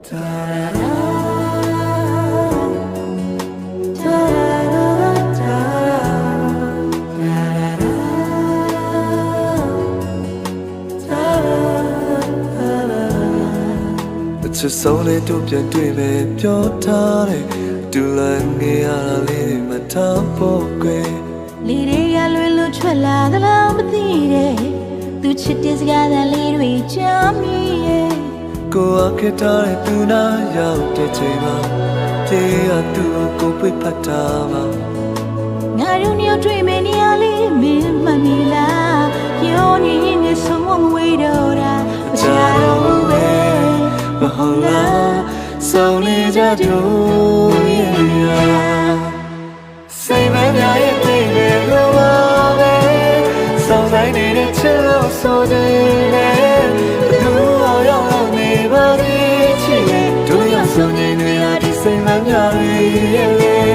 ချစ်ဆုံးလေးတို့ပြန်တွေ့မယ်ပြောထားတယ်တူလန်ငယ်ရတာလေးမထားဖို့ကွယ်လေတွေကလွင်လွန်ထွက်လာသလားမသိတဲ့သူချစ်တဲ့စကားသံလေးတွေကြားမိရဲ့ကိုယ်အခက်ထားတဲ့သူနာရောက်တဲ့ချိန်မှာပြေးရသူကိုပြဖတ်တာပါငါတို့မျိုးတွေ့မယ်နေရာလေးမင်းမမီလားပြောနေရင်နဲ့ဆုံးမဝေးတော့တာမချတော့ဘူးပဲမဟုတ်လားဆုံးနေကြတို့ရဲ့စိတ်မများရဲ့သိနေလို့ပါပဲစောင်းဆိုင်နေတဲ့ချစ်လို့ဆိုတယ်လူအောင်ရောက်နေပါသေးချစ်ရဲ့တို့ရဆုံးနေနေရဒီစိတ်မများရဲ့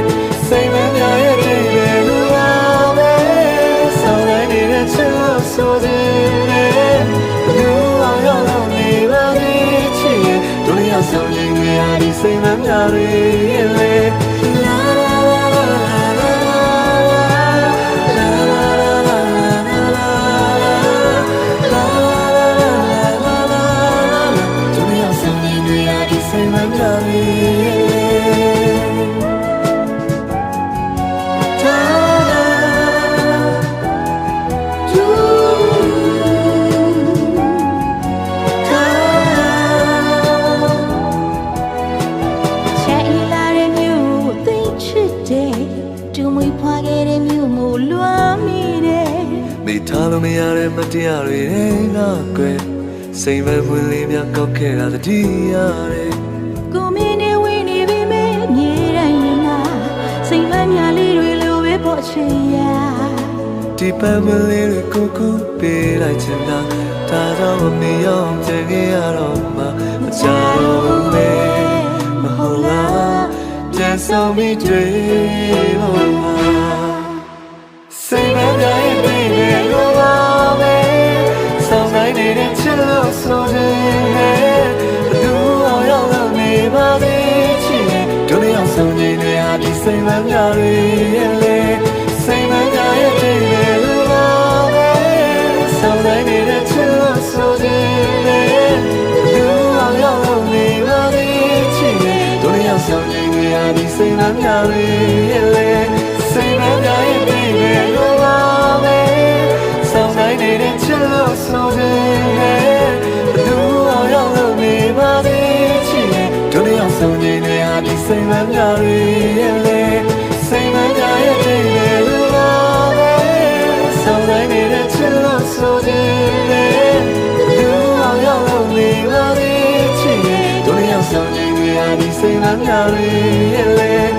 စိတ်မများရဲ့သိနေလို့ပါပဲစောင်းဆိုင်နေတဲ့ချစ်လို့ဆိုတယ်လူအောင်ရောက်နေပါသေးချစ်ရဲ့တို့ရဆုံးနေနေရဒီစိတ်မများရဲ့မိထားလို့မရတဲ့မတရားတွေငါကွယ်စိတ်မမွေးလေးများကောက်ခဲ့တာတတိရတယ်ကိုမင်းနေဝင်းနေပြီမဲမြေတိုင်းရင်မှာစိတ်မများလေးတွေလိုပဲပေါ့ချင်ရဒီပန်းမလေးတွေကိုကိုပေးလိုက်ချင်တာဒါကြောင့်မရောကြင်ခဲ့ရတော့မှမချတော့ဘူးပဲမဟုတ်လားပြန်ဆောင်မိတွေ့ဖို့မှာစိတ်မများရဲ့နေတဲ့ချစ်လို့ဆိုတယ်ဘသူအောင်ရောက်နေပါသေးချစ်တို့လည်းအောင်ဆုံးနေနေဟာဒီစိတ်မများရဲ့လေစိတ်မများရဲ့တည်းလေလို့ပါပဲဆောင်နေတဲ့ချစ်လို့ဆိုတယ်ဘသူအောင်ရောက်နေပါသေးချစ်တို့လည်းအောင်ဆုံးနေနေဟာဒီစိတ်မများရဲ့လေစိတ်မများရဲ့တည်းလေလို့ပါပဲဆောင်နေတဲ့ချစ်လို့ဆိုတယ်စိတ်မများရဲ့လေစိတ်မများရဲ့တည်းလေလို့ပါပဲဆောင်းတိုင်းနေတဲ့ချစ်လို့ဆိုတယ်လူအောင်ရောက်နေပါသေးချစ်တို့လည်းရောက်ဆောင်နေရဒီစိတ်မများရဲ့လေ